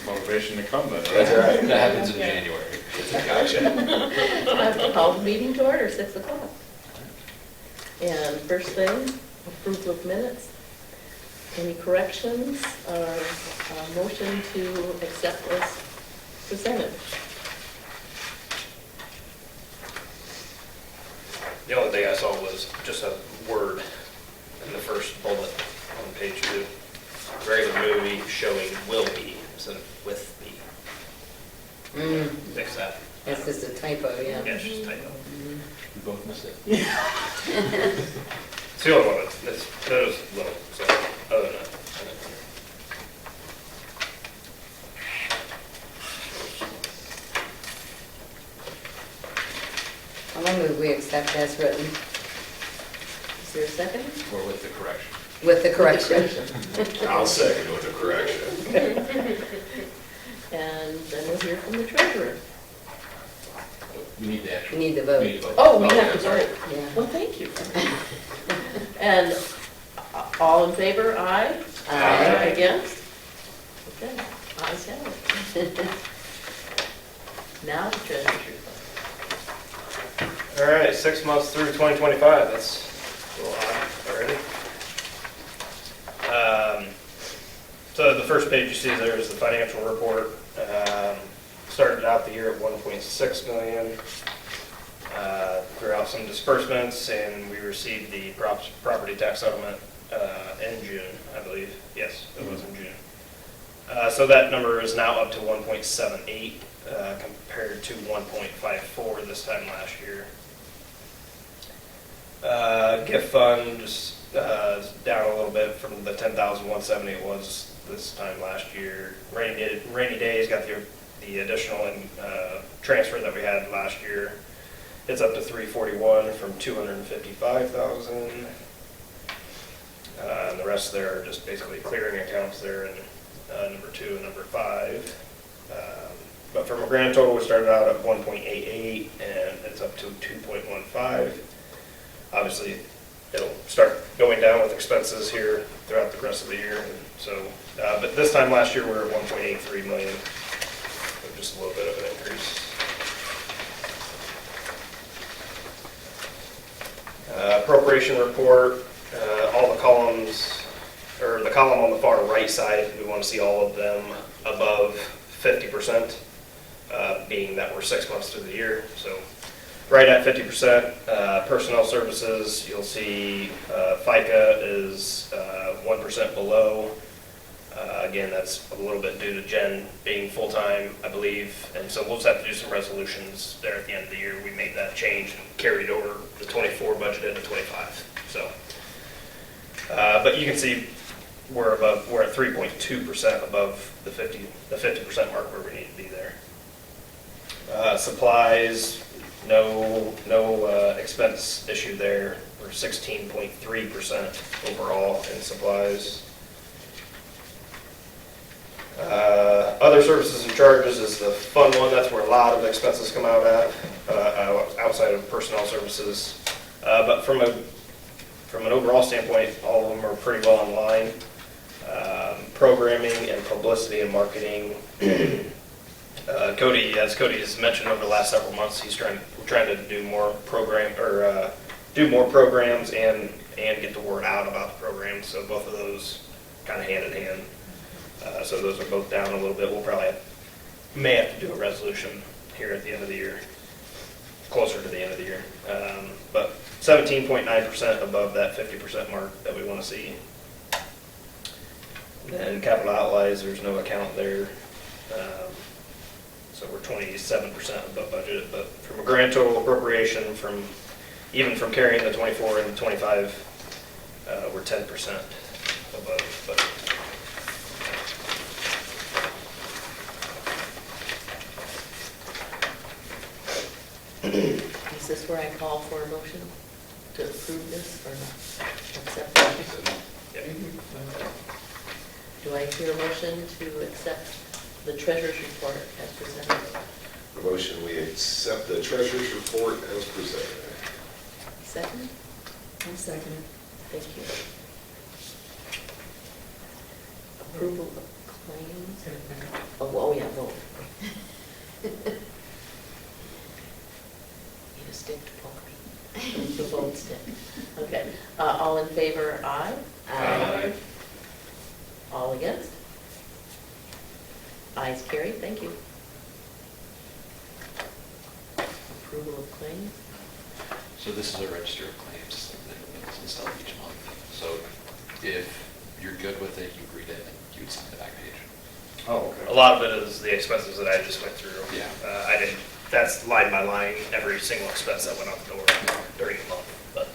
Motivation to come then. That's right. That happens in January. Gotcha. I have to call the meeting to order, 6 o'clock. And first thing, approval of minutes. Any corrections or motion to accept as presented? The only thing I saw was just a word in the first bullet on page 2. Regular movie showing will be instead of with be. Fix that. That's just a typo, yeah. Yeah, it's just a typo. We both missed it. It's the only one that was little, so other than that. I'll move we accept as written Is there a second? Or with the correction. with the correction. I'll second with the correction. And then we'll hear from the treasurer. We need to We actually. need to vote. Oh, we have yeah, to sorry. vote. Yeah. Well, thank you. And all in favor, aye? Aye. Against? Okay, ayes have it. Now the treasurer's report. All right, 6 months through 2025, that's a little odd already. So the first page you see there is the financial report. Started out the year at 1.6 million. Threw out some disbursements, and we received the property tax settlement in June, I believe. Yes, it was in June. So that number is now up to 1.78 compared to 1.54 this time last year. Gift fund just is down a little bit from the 10,170 it was this time last year. Rainy days got the additional transfer that we had last year. It's up to 341 from 255,000. And the rest there are just basically clearing accounts there in number 2 and number 5. But from a grand total, we started out at 1.88 and it's up to 2.15. Obviously, it'll start going down with expenses here throughout the rest of the year. So, but this time last year, we were at 1.83 million, so just a little bit of an increase. Appropriation report, all the columns, or the column on the far right side, we want to see all of them above 50%, being that we're 6 months through the year. So right at 50%. Personnel services, you'll see FICA is 1% below. Again, that's a little bit due to Jen being full-time, I believe, and so we'll just have to do some resolutions there at the end of the year. We made that change and carried over the 24 budget into 25. So, but you can see we're at 3.2% above the 50% mark where we need to be there. Supplies, no expense issue there. We're 16.3% overall in supplies. Other services and charges is the fun one. That's where a lot of expenses come out at, outside of personnel services. But from an overall standpoint, all of them are pretty well in line. Programming and publicity and marketing. Cody has mentioned over the last several months, we're trying to do more programs and get the word out about the programs. So both of those kind of hand in hand. So those are both down a little bit. We'll may have to do a resolution here at the end of the year, closer to the end of the year. But 17.9% above that 50% mark that we want to see. Then capital outlays, there's no account there. So we're 27% above budget. But from a grand total appropriation, even from carrying the 24 and the 25, we're 10% above budget. Is this where I call for a motion to approve this or not? Accept it? Yep. Do I hear a motion to accept the treasurer's report as presented? The motion, we accept the treasurer's report as presented. Second? I'll second it. Thank you. Approval, Claims. Oh, yeah, vote. Need a stick to poke me. The vote stick. Okay, all in favor, aye? Aye. All against? Ayes carried, thank you. Approval of claims? So this is a register of claims that is installed each month. So if you're good with it, you read it, and you would sign the back page. Oh, A lot of it is the expenses that I just went through. Yeah. I didn't, that's line by line, every single expense that went out the door during the month, but.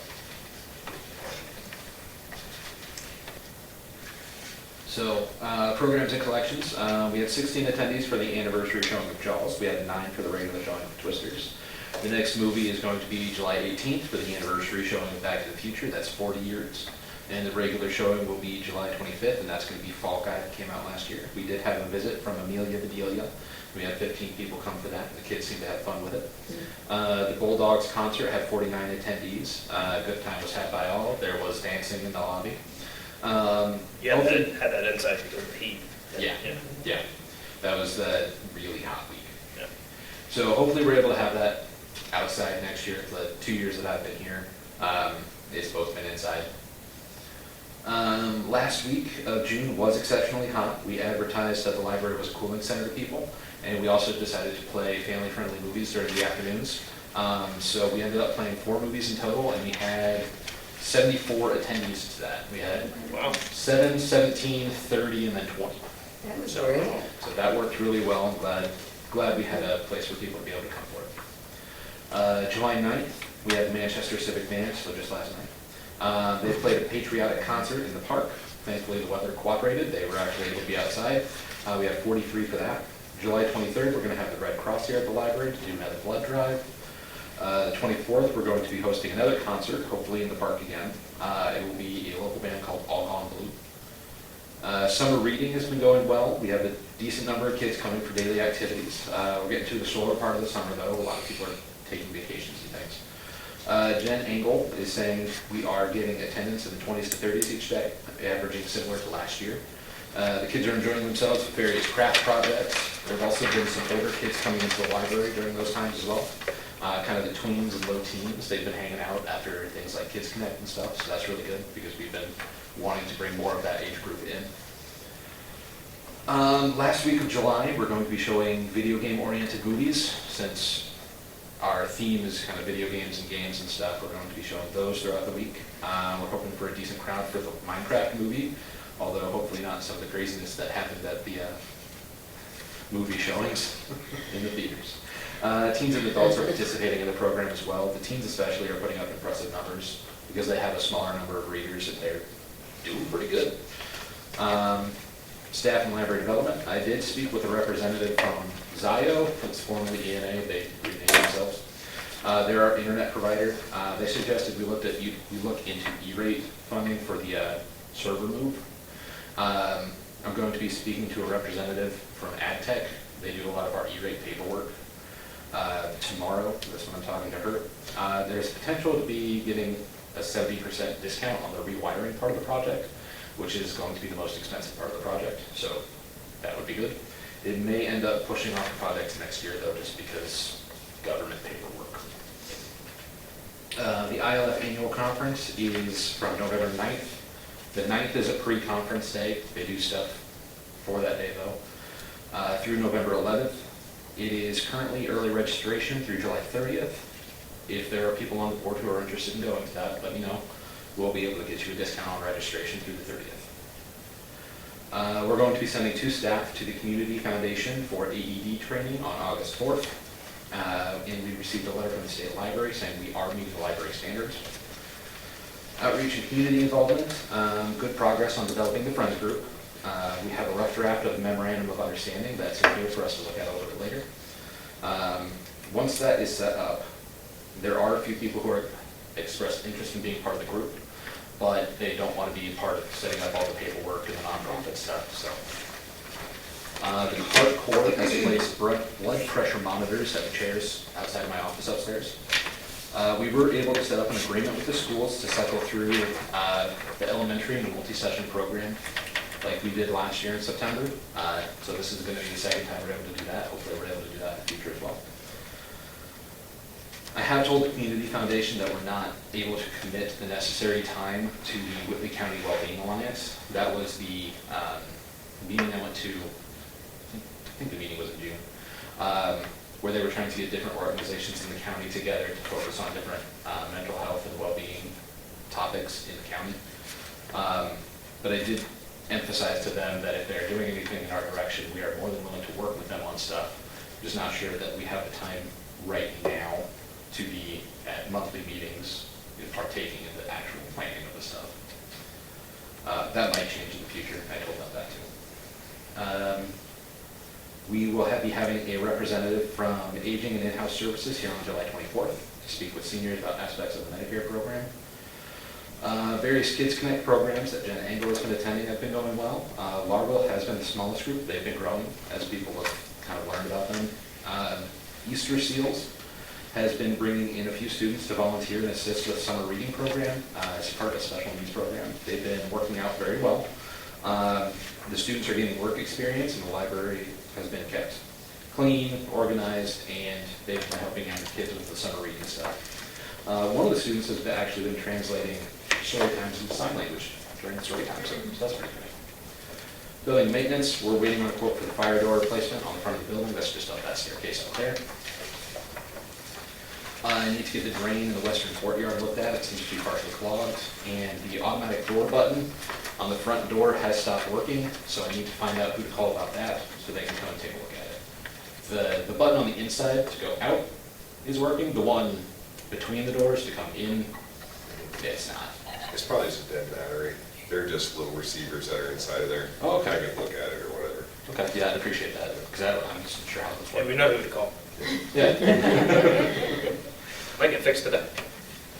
So, programs and collections, we had 16 attendees for the anniversary showing of Jaws. We had 9 for the regular showing of Twisters. The next movie is going to be July 18th for the anniversary showing of Back to the Future. That's 40 years. And the regular showing will be July 25th, and that's going to be Fall Guy that came out last year. We did have a visit from Amelia Bedelia. We had 15 people come for that, and the kids seemed to have fun with it. The Bulldogs concert had 49 attendees. A good time was had by all. There was dancing in the lobby. Yeah, had that inside because of the heat. Yeah. That was a really hot week. Yeah. So hopefully we're able to have that outside next year. The 2 years that I've been here, it's both been inside. Last week of June was exceptionally hot. We advertised that the library was a cooling center to people, and we also decided to play family-friendly movies during the afternoons. So we ended up playing 4 movies in total, and we had 74 attendees to that. We had Wow. 7, 17, 30, and then 20. That was So, great. so that worked really well. I'm glad we had a place for people to be able to come for it. July 9th, we had the Manchester Civic Band, so just last night. They played a patriotic concert in the park. Thankfully, the weather cooperated. They were actually able to be outside. We had 43 for that. July 23rd, we're going to have the Red Cross here at the library to do another blood drive. The 24th, we're going to be hosting another concert, hopefully in the park again. It will be a local band called All Gone Blue. Summer reading has been going well. We have a decent number of kids coming for daily activities. We're getting to the shoulder part of the summer, though. A lot of people are taking vacations and things. Jen Engel is saying we are getting attendance in the 20s to 30s each day, averaging similar to last year. The kids are enjoying themselves with various craft projects. There have also been some older kids coming into the library during those times as well. Kind of the tweens and low teens. They've been hanging out after things like Kids Connect and stuff, so that's really good because we've been wanting to bring more of that age group in. Last week of July, we're going to be showing video game-oriented movies. Since our theme is kind of video games and games and stuff, we're going to be showing those throughout the week. We're hoping for a decent crowd for the Minecraft movie, although hopefully not some of the craziness that happened at the movie showings in the theaters. Teens and adults are participating in the program as well. The teens especially are putting up impressive numbers because they have a smaller number of readers and they're doing pretty good. Staff and library development. I did speak with a representative from Zio, it's formerly ENA, they renamed themselves. They're our internet provider. They suggested we look into E-rate funding for the server move. I'm going to be speaking to a representative from AdTech. They do a lot of our E-rate paperwork. Tomorrow, that's when I'm talking to her. There's potential to be getting a 70% discount on the rewiring part of the project, which is going to be the most expensive part of the project, so that would be good. It may end up pushing off the project to next year, though, just because government paperwork. The ILF annual conference is from November 9th. The 9th is a pre-conference day. They do stuff for that day, though. Through November 11th. It is currently early registration through July 30th. If there are people on the board who are interested in going to that, let me know. We'll be able to get you a discount on registration through the 30th. We're going to be sending 2 staff to the Community Foundation for AED training on August 4th. And we received a letter from the state library saying we are meeting the library standards. Outreach and community involvement, good progress on developing the Friends group. We have a rough draft of the memorandum of understanding that's in here for us to look at a little bit later. Once that is set up, there are a few people who are expressed interest in being part of the group, but they don't want to be part of setting up all the paperwork and the nonprofit stuff. So the Heart Corps has placed blood pressure monitors at the chairs outside of my office upstairs. We were able to set up an agreement with the schools to cycle through the elementary and the multi-session program like we did last year in September. So this is going to be the second time we're able to do that. Hopefully we're able to do that in the future as well. I have told the Community Foundation that we're not able to commit the necessary time to the Whitley County Wellbeing Alliance. That was the meeting I went to, I think the meeting was in June, where they were trying to get different organizations in the county together to focus on different mental health and well-being topics in the county. But I did emphasize to them that if they're doing anything in our direction, we are more than willing to work with them on stuff. I'm just not sure that we have the time right now to be at monthly meetings and partaking in the actual planning of the stuff. That might change in the future. I told them that too. We will be having a representative from Aging and In-House Services here on July 24th to speak with seniors about aspects of the Medicare program. Various Kids Connect programs that Jen Engel has been attending have been going well. Largo has been the smallest group. They've been growing as people have kind of learned about them. Easter Seals has been bringing in a few students to volunteer and assist with summer reading program as part of a special needs program. They've been working out very well. The students are getting work experience, and the library has been kept clean, organized, and they've been helping out the kids with the summer reading stuff. One of the students has actually been translating story times into sign language during the story time, so that's pretty good. Building maintenance, we're waiting on a quote for the fire door replacement on the front of the building. That's just up that staircase up there. I need to get the drain in the western courtyard looked at. It seems to be partially clogged. And the automatic door button on the front door has stopped working, so I need to find out who to call about that so they can come and take a look at it. The button on the inside to go out is working. The one between the doors to come in, it's not. It's probably just a dead battery. They're just little receivers that are inside of there. Oh, okay. I can look at it or whatever. Okay, yeah, I'd appreciate that, because I'm just not sure how this Yeah, works. we know who to call. Yeah. Might get fixed today.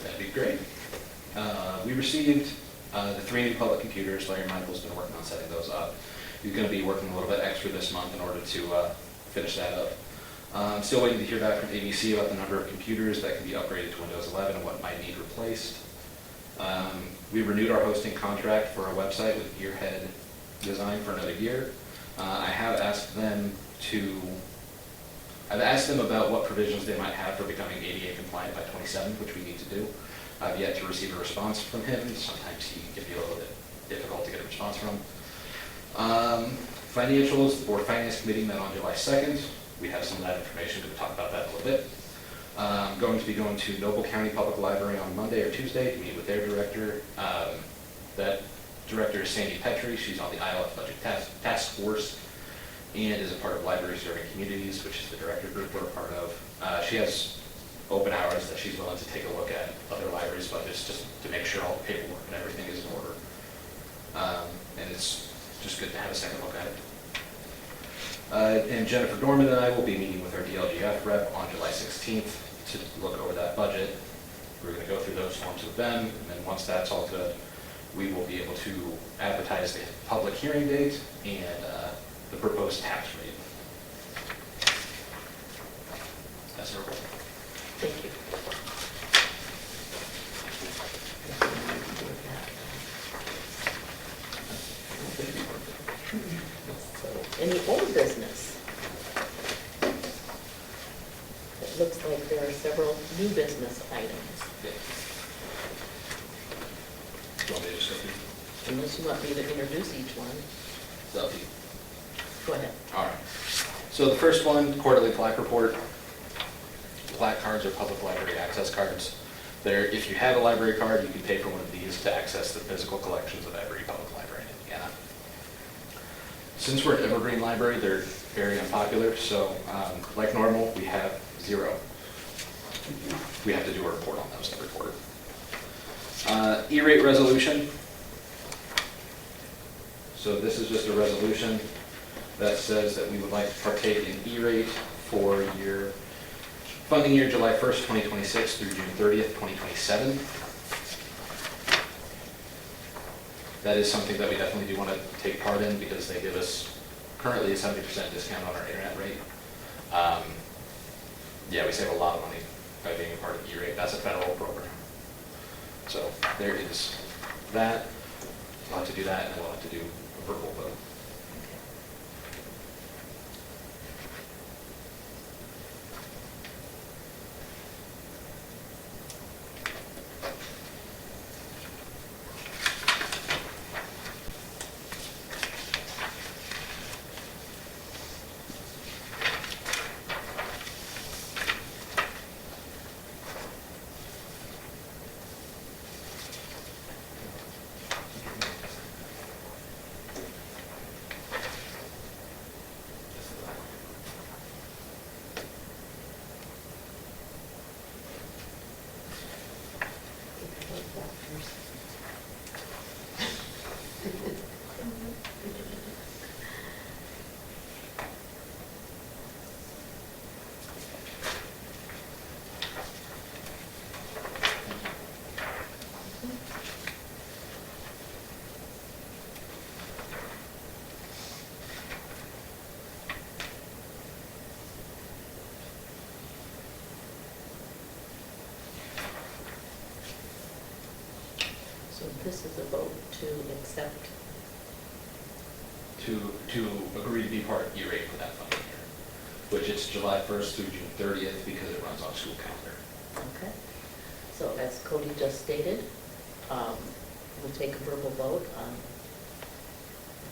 That'd be great. We received the 3 new public computers. Larry Michael's been working on setting those up. He's going to be working a little bit extra this month in order to finish that up. I'm still waiting to hear back from ABC about the number of computers that can be upgraded to Windows 11 and what might need replaced. We renewed our hosting contract for our website with Gearhead Design for another year. I've asked them about what provisions they might have for becoming ADA compliant by 27, which we need to do. I've yet to receive a response from him. Sometimes he can be a little bit difficult to get a response from. Financials, the Board Finance Committee met on July 2nd. We have some of that information to talk about that a little bit. I'm going to be going to Noble County Public Library on Monday or Tuesday to meet with their director. That director is Sandy Petrie. She's on the ILF Budget Task Force and is a part of Library Serving Communities, which is the director group we're a part of. She has open hours that she's willing to take a look at other libraries' budgets just to make sure all the paperwork and everything is in order. And it's just good to have a second look at it. And Jennifer Dorman and I will be meeting with our DLGF rep on July 16th to look over that budget. We're going to go through those forms with them, and then once that's all good, we will be able to advertise the public hearing date and the proposed tax rate. That's our report. Thank you. So, any old business? It looks like there are several new business items, You want me to just go through? unless you want me to introduce each one. That'll be- Go ahead. All right. So the first one, quarterly plaque report. Plaque cards are public library access cards. If you have a library card, you can pay for one of these to access the physical collections of every public library in Indiana. Since we're an evergreen library, they're very unpopular, so like normal, we have 0. We have to do a report on those every quarter. E-rate resolution. So this is just a resolution that says that we would like to partake in E-rate for funding year July 1st, 2026 through June 30th, 2027. That is something that we definitely do want to take part in because they give us currently a 70% discount on our internet rate. Yeah, we save a lot of money by being a part of E-rate. That's a federal program. So there is that. We'll have to do that, and then we'll have to do verbal vote. So this is a vote to accept. To agree to be part of E-rate for that funding year, which is July 1st through June 30th because it runs on school calendar. Okay. So as Cody just stated, we'll take a verbal vote on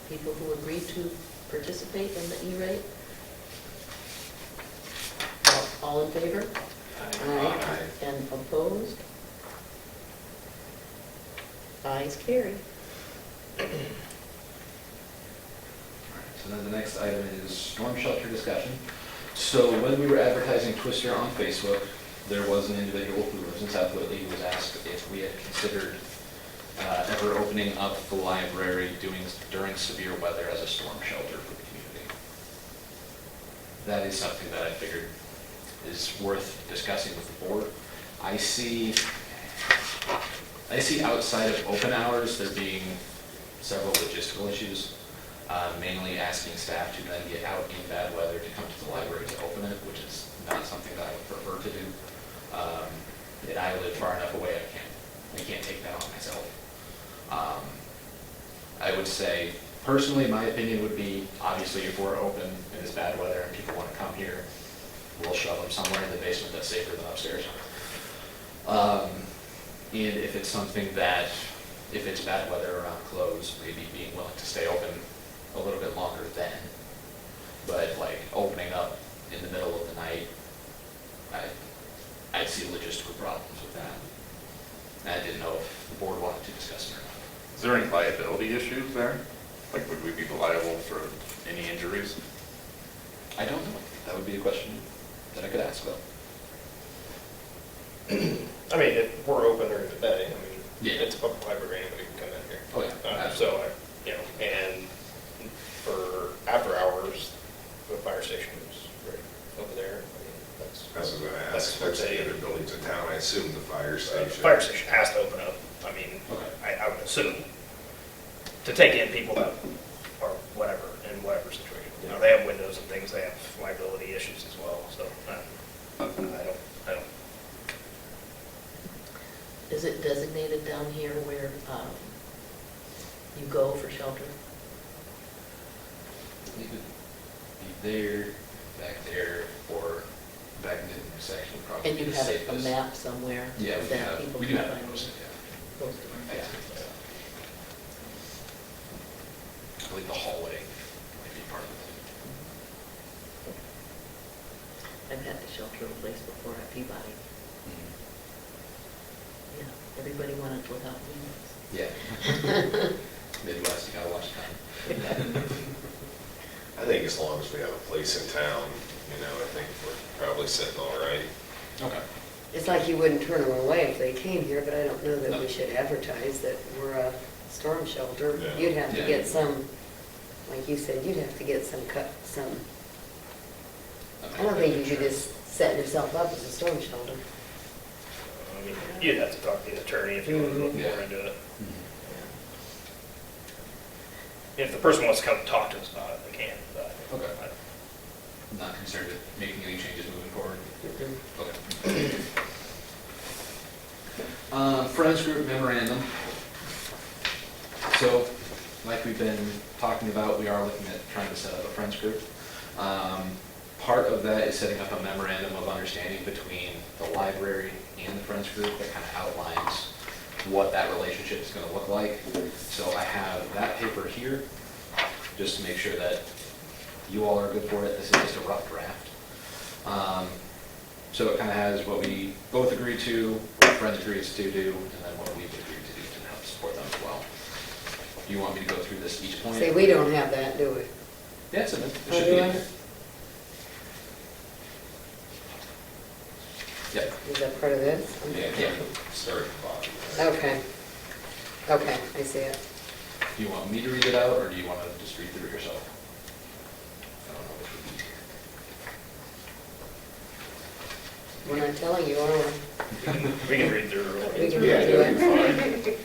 people who agree to participate in the E-rate. All in favor? Aye. And opposed? Ayes carried. So then the next item is storm shelter discussion. So when we were advertising Twister on Facebook, there was an individual who lives in South Whitley who was asked if we had considered ever opening up the library during severe weather as a storm shelter for the community. That is something that I figured is worth discussing with the board. I see outside of open hours there being several logistical issues. Mainly asking staff to then get out in bad weather to come to the library to open it, which is not something that I would prefer to do. And I live far enough away, I can't take that on myself. I would say, personally, my opinion would be, obviously, if we're open and it's bad weather and people want to come here, we'll shove them somewhere in the basement that's safer than upstairs. And if it's something that, if it's bad weather around close, maybe being willing to stay open a little bit longer then. But like opening up in the middle of the night, I'd see logistical problems with that. And I didn't know if the board wanted to discuss it or not. Is there any liability issues there? Like, would we be liable for any injuries? I don't know. That would be a question that I could ask though. I mean, if we're open during the day, I mean, Yeah. it's a public library, anybody can come in here. Oh, yeah, So, and for after hours, the fire station is right over there. I mean, I was going to that's ask, what that's the they- other buildings in town, I assume the fire The station. fire station has to open up. I mean, Okay. I would assume, to take in people that are whatever, in whatever situation. You know, they have windows and things, they have liability issues as well, so I don't. Is it designated down here where you go for shelter? You could be there, back there, or back in the intersection would probably And be you the have safest. a map somewhere? Yeah, that people we do can have find those, yeah. posted? Yeah. I believe the hallway might be part of it. I've had to shelter a place before at Peabody. Mm-hmm. Yeah, everybody wanted to without windows. Yeah. Midwest, you gotta watch time. I think as long as we have a place in town, I think we're probably sitting all right. Okay. It's like you wouldn't turn them away if they came here, but I don't know that No. we should advertise that we're a storm shelter. Yeah. You'd have to Yeah. get some, like you said, you'd have to get some I don't think you should just set yourself up as a storm shelter. I mean, you'd have to talk to the attorney if you want to look Yeah. more into it. Mhm. If the person wants to come talk to us about it, they can, but. Okay. I don't- I'm not concerned with making any changes moving forward. Mhm. Okay. Friends group memorandum. So, like we've been talking about, we are looking at trying to set up a Friends group. Part of that is setting up a memorandum of understanding between the library and the Friends group that kind of outlines what that relationship is going to look like. So I have that paper here, just to make sure that you all are good for it. This is just a rough draft. So it kind of has what we both agreed to, what Friends agrees to do, and then what we've agreed to do to help support them as well. Do you want me to go through this each point? Say, we don't have that, do we? Yeah, it's in it. It Oh, should do be I? in here. Yep. Is that part of this? Yeah. Start at the bottom. Okay. Okay, I see it. Do you want me to read it out, or do you want to just read through it yourself? I don't know which would be easier. We're not telling you, are we? We can read through it. We can Yeah, do that'd it. be fine.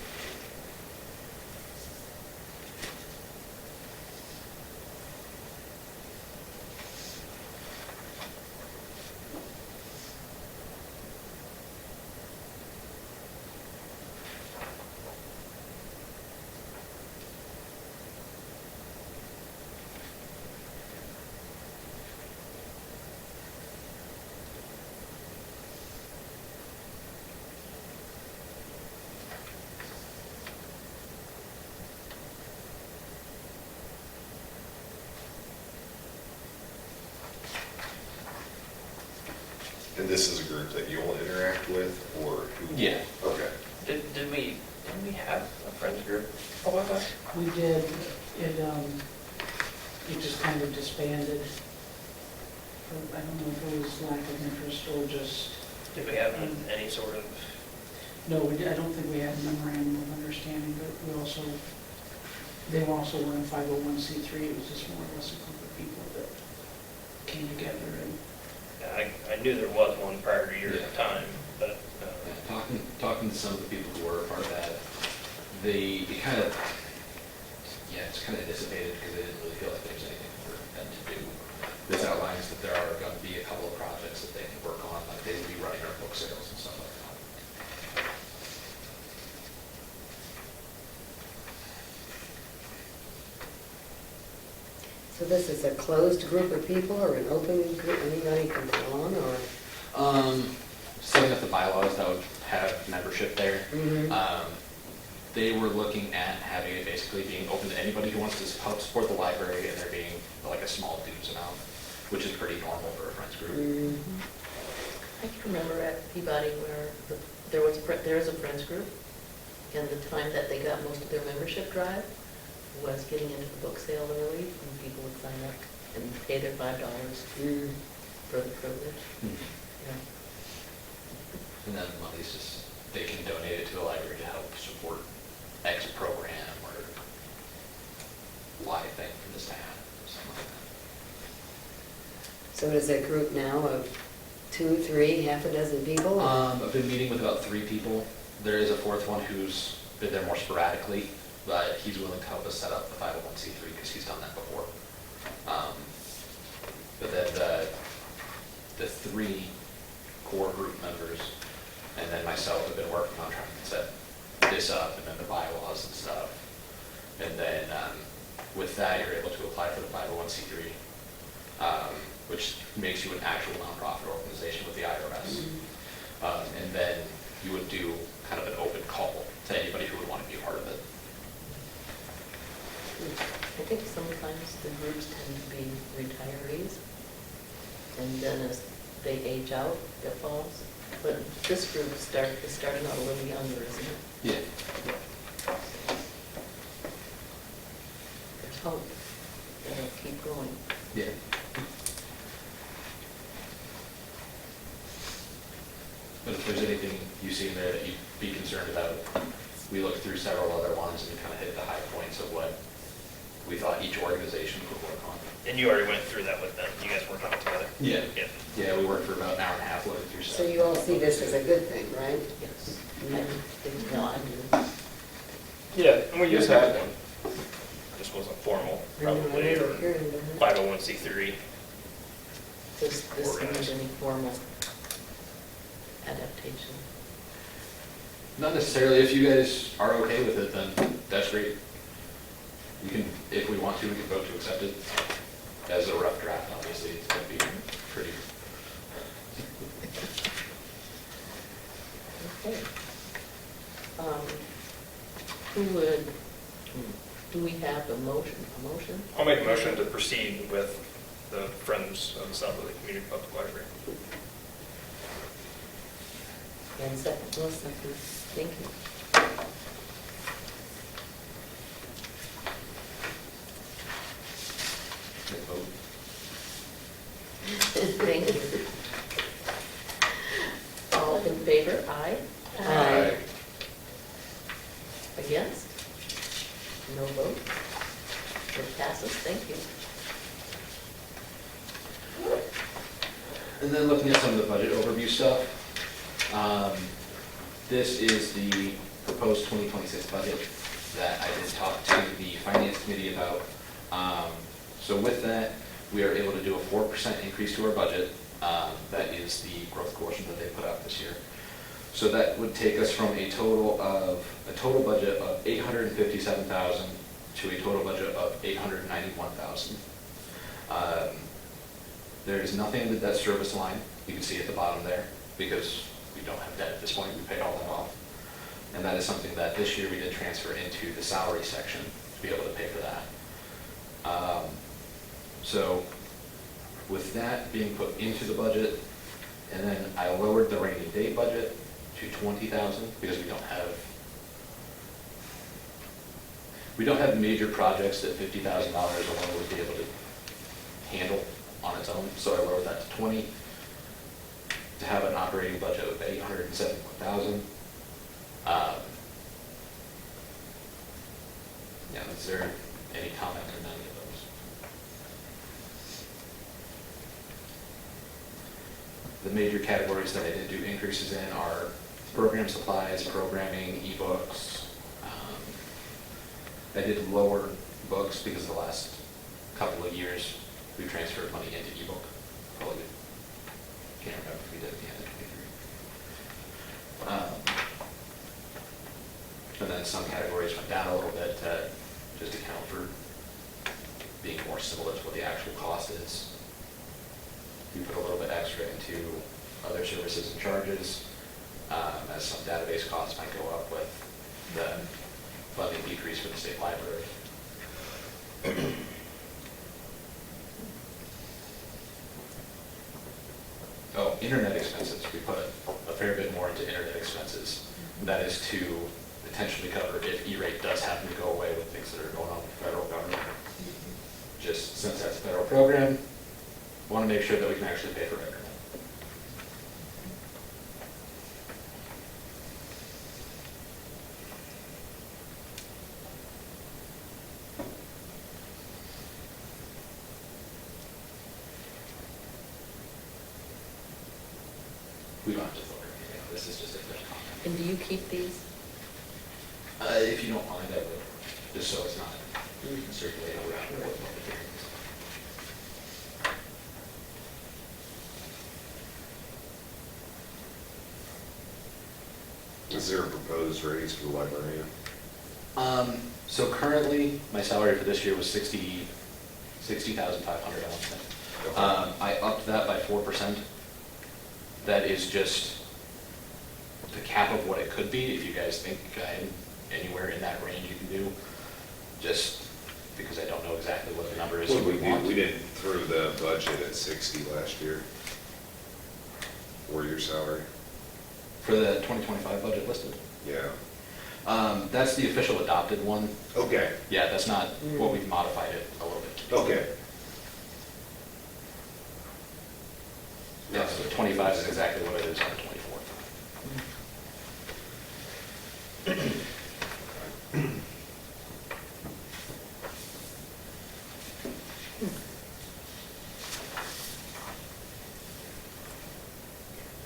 And this is a group that you'll interact with, or who? Yeah. Okay. Didn't we have a Friends group a while back? We did, it just kind of disbanded. I don't know if it was lack of interest or just, Did we have any sort of, no, I don't think we had a memorandum of understanding, but they also were in 501c3. It was just more or less a group of people that came together and, I knew there was one prior to your Yeah. time, but, Yeah, talking to some of the people who were a part of that, it kind of, it's kind of dissipated because they didn't really feel like there was anything for them to do. This outlines that there are going to be a couple of projects that they can work on, like they would be running our book sales and stuff like that. So this is a closed group of people or an open group, anybody can belong, or? Setting up the bylaws that would have membership there. Mhm. They were looking at having it basically being open to anybody who wants to help support the library, and there being like a small dues amount, which is pretty normal for a Friends group. Mhm. I can remember at Peabody where there is a Friends group, and the time that they got most of their membership drive was getting into the book sale early, and people would sign up and pay their $5 Mhm. for the privilege. Yeah. And then the money's just, they can donate it to the library to help support X program or Y thing for this town, something like So is it a group now of 2, 3, half a dozen people? that. I've been meeting with about 3 people. There is a 4th one who's been there more sporadically, but he's willing to help us set up the 501c3 because he's done that before. But then the 3 core group members and then myself have been working on trying to set this up and then the bylaws and stuff. And then with that, you're able to apply for the 501c3, which makes you an actual nonprofit organization with the IRS. And then you would do kind of an open call to anybody who would want to be a part of it. I think sometimes the groups tend to be retirees, and then as they age out, it falls. But this group is starting out a little younger, isn't it? Yeah. There's hope that it'll keep growing. Yeah. But if there's anything you see in there that you'd be concerned about, we looked through several other ones and kind of hit the high points of what we thought each organization could work on. and you already went through that with them. You guys worked on it together? Yeah. Yeah. Yeah, we worked for about an hour and a half looking through So stuff. you all see this as a good thing, right? Yes. I think, no, I do. Yeah, and we just had one. This wasn't formal, probably, or You're into it. 501c3. This needs Organized. any formal adaptation. Not necessarily. If you guys are okay with it, then that's great. You can, if we want to, we can vote to accept it as a rough draft, obviously, it's gonna be pretty. Okay. Who would, do we have a motion? I'll make a motion to proceed with the Friends of the South Whitley Community Public Library. And second, Melissa, thank you. Vote. Thank you. All in favor, aye? Aye. Against? No vote? It passes, thank you. And then looking at some of the budget overview stuff, this is the proposed 2026 budget that I did talk to the finance committee about. So with that, we are able to do a 4% increase to our budget. That is the growth quotient that they put out this year. So that would take us from a total budget of $857,000 to a total budget of $891,000. There is nothing in the debt service line, you can see at the bottom there, because we don't have debt at this point, we paid all that off. And that is something that this year we did transfer into the salary section to be able to pay for that. So with that being put into the budget, and then I lowered the rainy day budget to $20,000 because we don't have major projects that $50,000 alone would be able to handle on its own, so I lowered that to 20 to have an operating budget of $871,000. Yeah, is there any comment on any of those? The major categories that I did do increases in are program supplies, programming, ebooks. I did lower books because the last couple of years we transferred money into ebook. Probably can't remember if we did at the end of 23. And then some categories went down a little bit to just account for being more similar to what the actual cost is. We put a little bit extra into other services and charges, as some database costs might go up with the funding decrease for the state library. Oh, internet expenses, we put a fair bit more into internet expenses. That is to potentially cover if E-rate does happen to go away with things that are going on with the federal government. Just since that's a federal program, want to make sure that we can actually pay for internet. We don't have to vote or anything, this is just a quick comment. And do you keep these? If you don't mind, I would, just so it's not circulating around with public hearings. Is there a proposed raise for the librarian? So currently, my salary for this year was $60,500, I want to say. I upped that by 4%. That is just the cap of what it could be. If you guys think anywhere in that range you can do, just because I don't know exactly what the number is. Well, we want. we didn't throw the budget at 60 last year. Or your salary? For the 2025 budget listed. Yeah. That's the official adopted one. Okay. Yeah, that's not what we've modified it a little bit. Okay. Yeah, so 25 is exactly what it is on 24.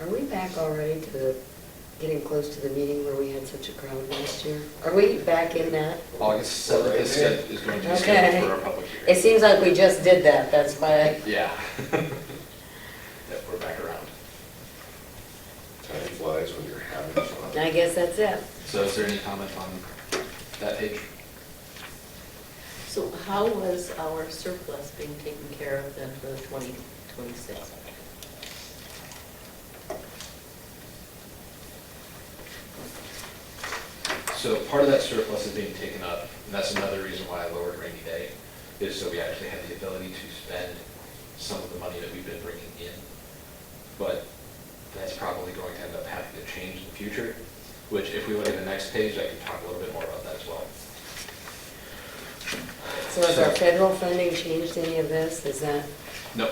Are we back already to getting close to the meeting where we had such a crowd last year? Are we back in that? August 7th is going to be Okay. scheduled for our public hearing. It seems like we just did that, that's why. Yeah. Yep, we're back around. Time flies when you're having fun. I guess that's it. So is there any comment on that page? So how was our surplus being taken care of then for the 2026? So part of that surplus is being taken up, and that's another reason why I lowered rainy day, is so we actually have the ability to spend some of the money that we've been bringing in. But that's probably going to end up having to change in the future, which if we look at the next page, I can talk a little bit more about that as well. So has our federal funding changed any of this? Is that No,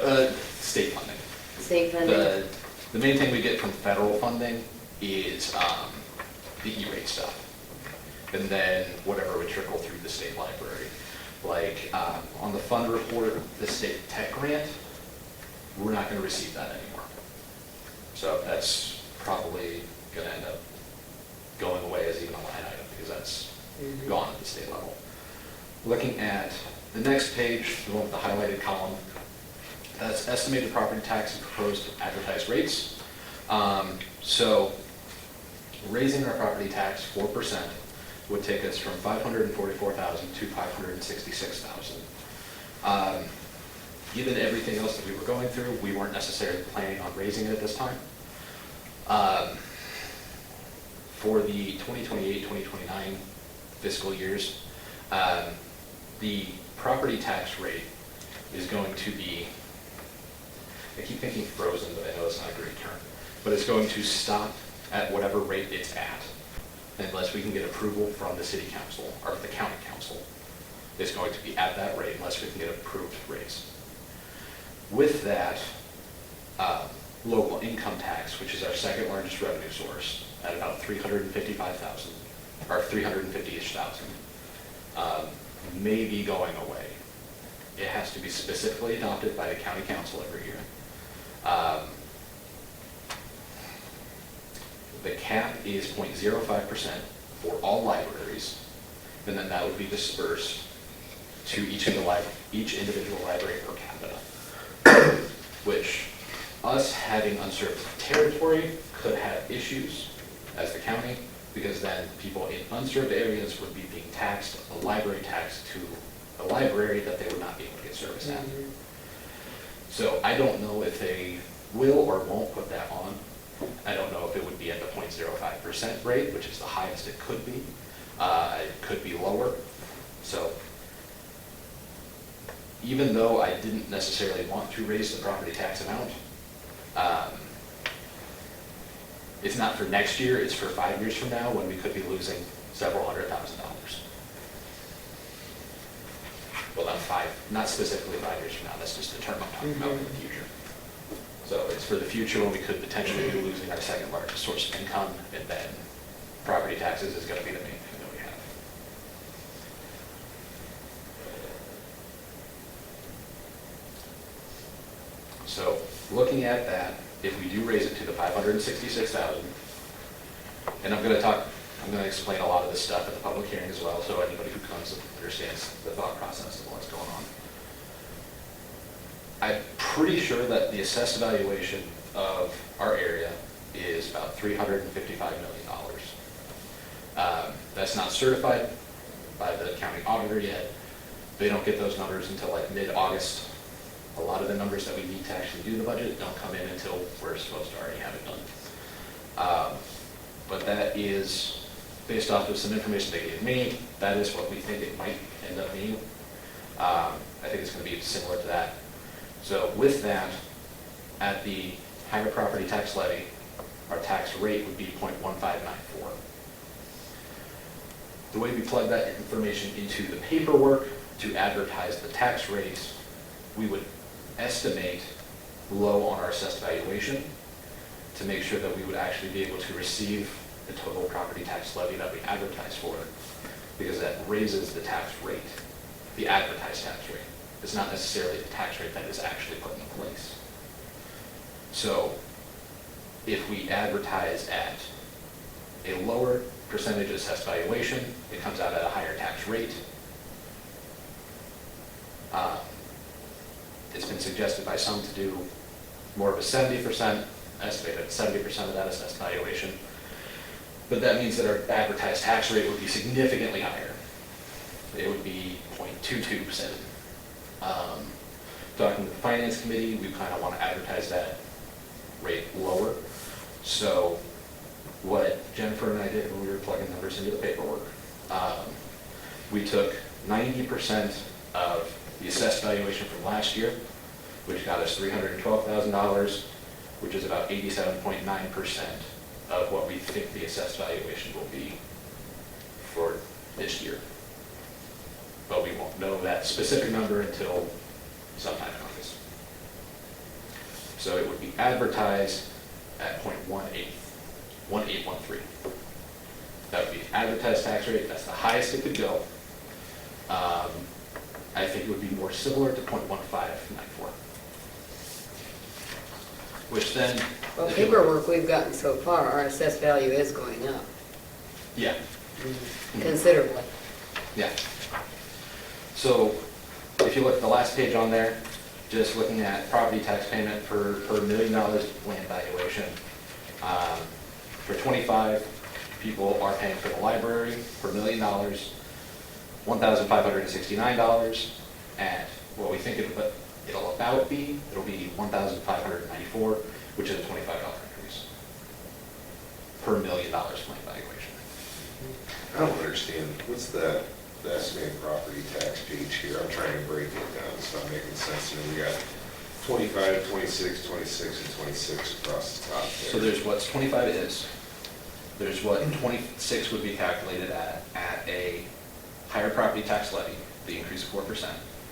state funding. state funding? The main thing we get from federal funding is the E-rate stuff. And then whatever would trickle through the state library. Like on the fund report, the state tech grant, we're not gonna receive that anymore. So that's probably gonna end up going away as even a line item because that's gone at the state level. Looking at the next page, the one with the highlighted column, that's estimated property tax and proposed advertised rates. So raising our property tax 4% would take us from $544,000 to $566,000. Given everything else that we were going through, we weren't necessarily planning on raising it at this time. For the 2028-2029 fiscal years, the property tax rate is going to be, I keep thinking frozen, but I know it's not a great term, but it's going to stop at whatever rate it's at, unless we can get approval from the city council or the county council. It's going to be at that rate unless we can get approved raise. With that, local income tax, which is our second largest revenue source, at about $355,000 or $350,000, may be going away. It has to be specifically adopted by the county council every year. The cap is 0.05% for all libraries, and then that would be dispersed to each individual library per capita, which us having unserved territory could have issues as the county, because then people in unserved areas would be being taxed, a library tax to a library that they would not be able to get service at. So I don't know if they will or won't put that on. I don't know if it would be at the 0.05% rate, which is the highest it could be. It could be lower. So even though I didn't necessarily want to raise the property tax amount, it's not for next year, it's for 5 years from now when we could be losing several $100,000. Well, not specifically 5 years from now, that's just a term I'm talking about in the future. So it's for the future when we could potentially be losing our second largest source of income, and then property taxes is going to be the main thing that we have. So looking at that, if we do raise it to the $566,000, and I'm going to explain a lot of this stuff at the public hearing as well, so anybody who comes understands the thought process of what's going on. I'm pretty sure that the assessed valuation of our area is about $355 million. That's not certified by the county auditor yet. They don't get those numbers until like mid-August. A lot of the numbers that we need to actually do the budget don't come in until we're supposed to already have it done. But that is based off of some information they gave me. That is what we think it might end up being. I think it's going to be similar to that. So with that, at the higher property tax levy, our tax rate would be 0.1594. The way we plug that information into the paperwork to advertise the tax rates, we would estimate low on our assessed valuation to make sure that we would actually be able to receive the total property tax levy that we advertise for, because that raises the tax rate, the advertised tax rate. It's not necessarily the tax rate that is actually put in place. So if we advertise at a lower percentage assessed valuation, it comes out at a higher tax rate. It's been suggested by some to do more of a 70%, estimated 70% of that assessed valuation. But that means that our advertised tax rate would be significantly higher. It would be 0.2 227. Talking to the finance committee, we kind of want to advertise that rate lower. So what Jennifer and I did when we were plugging numbers into the paperwork, we took 90% of the assessed valuation from last year, which got us $312,000, which is about 87.9% of what we think the assessed valuation will be for this year. But we won't know that specific number until sometime in August. So it would be advertised at 0.1813. That would be advertised tax rate. That's the highest it could go. I think it would be more similar to 0.1594. Which then... Well, paperwork we've gotten so far, our assessed value is going up Yeah. considerably. Yeah. So if you look at the last page on there, just looking at property tax payment per $1 million land valuation. For 25 people are paying for the library for $1 million, $1,569. And what we think it'll about be, it'll be $1,594, which is a $25 increase per $1 million land valuation. I don't understand, what's the estimated property tax page here? I'm trying to break it down, it's not making sense to me. We got 25, 26, 26, and 26 across the top there. So there's what 25 is, there's what 26 would be calculated at a higher property tax levy, the increase of 4%,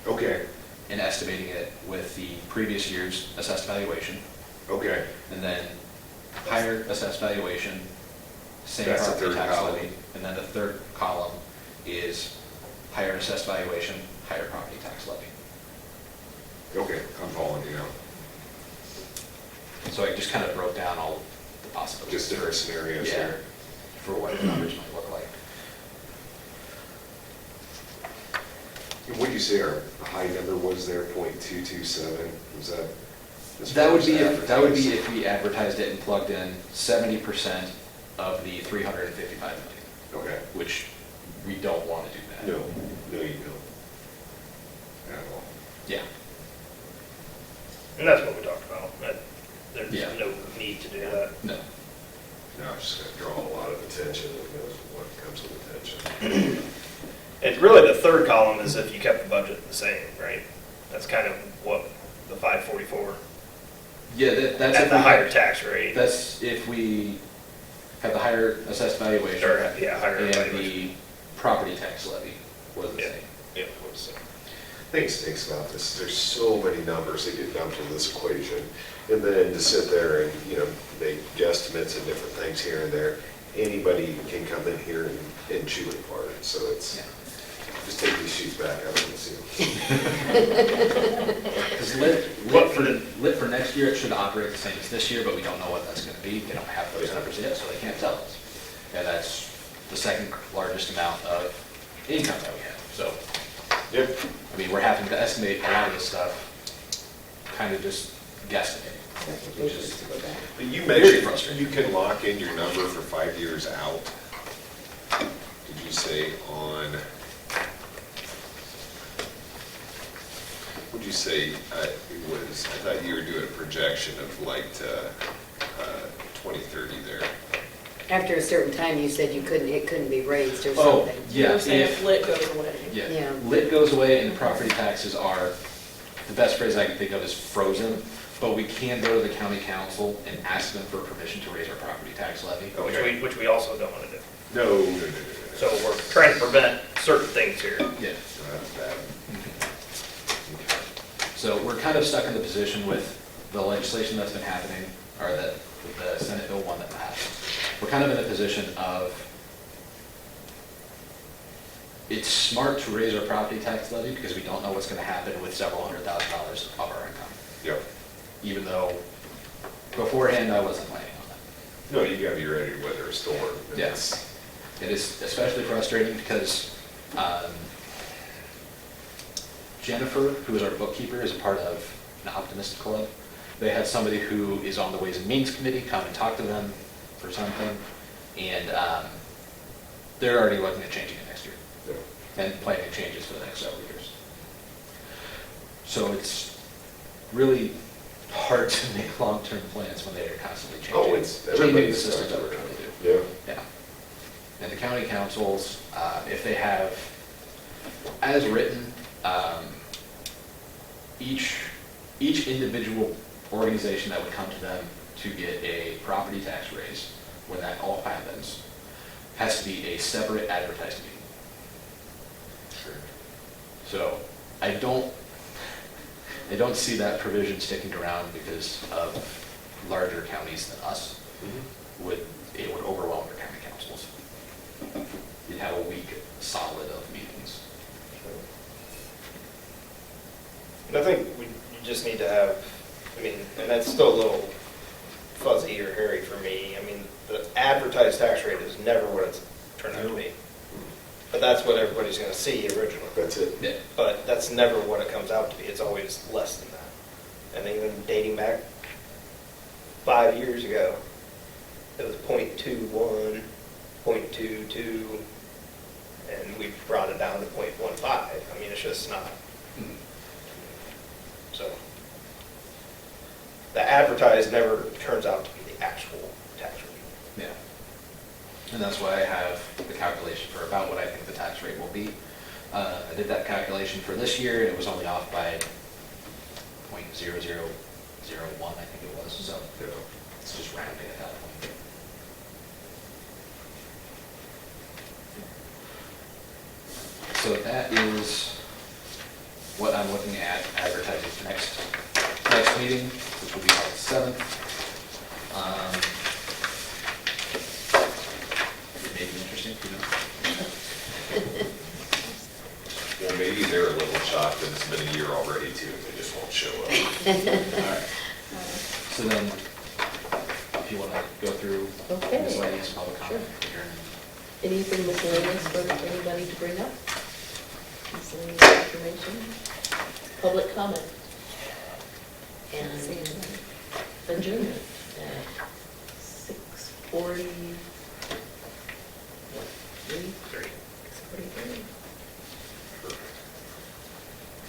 Okay, and estimating it with the previous year's assessed valuation, okay, and then higher assessed valuation, same That's the property third tax column. levy, and then the third column is higher assessed valuation, higher property tax levy. okay, I'm following you now. So I just kind of broke down all the possibilities. Just different scenarios Yeah, here. for what the numbers might look like. And what did you say our high number was there, .227? Was that? as That far would as be advertised? if we advertised it and plugged in 70% of the 355 million, Okay, which we don't want to do that. no, no you don't. At all. Yeah. And that's what we talked about, that there's Yeah. no need to do that. No. No, it's just gonna draw a lot of attention, and knows what comes with attention. It's really the third column is if you kept the budget the same, right? That's kind of what the 544, Yeah, that's at if the we higher have- tax rate. That's if we have the higher assessed valuation. Or, yeah, higher and valuation. the property tax levy was the Yeah. same. Yeah, what's it? Things stinks about this, there's so many numbers that get dumped into this equation. And then to sit there and, make guesstimates and different things here and there, anybody can come in here and chew it apart. So it's, Yeah. just take these sheets back, I don't see them. Because lit for next year, it should operate the same as this year, but we don't know what that's going to be. They don't have those numbers yet, so they can't tell us. And that's the second largest amount of income that we have. So, Yep. I mean, we're having to estimate a lot of this stuff, kind of just guesstimating. Which is, But you Very mentioned, frustrating. you can lock in your number for 5 years out. Did you say on, what'd you say, it was, I thought you were doing a projection of like 2030 there. After a certain time, you said it couldn't be raised or oh, something. yeah, You're saying if, if lit goes away. yeah, Yeah. lit goes away and the property taxes are, the best phrase I can think of is frozen, but we can go to the county council and ask them for permission to raise our property tax levy. Okay. Which we also don't want to do. No. So we're trying to prevent certain things here. Yeah. That's bad. So we're kind of stuck in the position with the legislation that's been happening, or with the Senate Bill 1 that happened. We're kind of in a position of, it's smart to raise our property tax levy because we don't know what's going to happen with several $100,000 of our income. Yep. Even though beforehand I wasn't planning on that. No, you gotta be ready to weather a storm. Yes. It is especially frustrating because Jennifer, who is our bookkeeper, is a part of an Optimist Club. They had somebody who is on the Ways and Means Committee come and talk to them for something, and they're already looking at changing it next year Yeah. and planning changes for the next several years. So it's really hard to make long-term plans when they are constantly changing. Oh, it's, changing the everybody's systems that stuck. we're trying to do. Yeah. Yeah. And the county councils, if they have, as written, each individual organization that would come to them to get a property tax raise, when that all happens, has to be a separate advertised meeting. Sure. So I don't see that provision sticking around because of larger counties than us. It would overwhelm their county councils. You'd have a week solid of meetings. And I think you just need to have, I mean, and that's still a little fuzzy or hairy for me. I mean, the advertised tax rate is never what it's turned out to be. But that's what everybody's gonna see originally. That's it. Yeah. But that's never what it comes out to be. It's always less than that. And even dating back 5 years ago, it was 0.21, 0.22, and we brought it down to 0.15. I mean, it's just not. So the advertised never turns out to be the actual tax rate. Yeah. And that's why I have the calculation for about what I think the tax rate will be. I did that calculation for this year, and it was only off by 0.0001, I think it was, so Yeah. it's just rounding at that point. So that is what I'm looking at advertising for next meeting, which will be August 7th. It may be interesting, you know. Well, maybe they're a little shocked that it's been a year already too, and they just won't show up. All right. So then, if you want to go through Okay. miscellaneous public comment. Anything miscellaneous for anybody to bring up? Miscellaneous information? Public comment? And adjournment at 6:43. 6:43.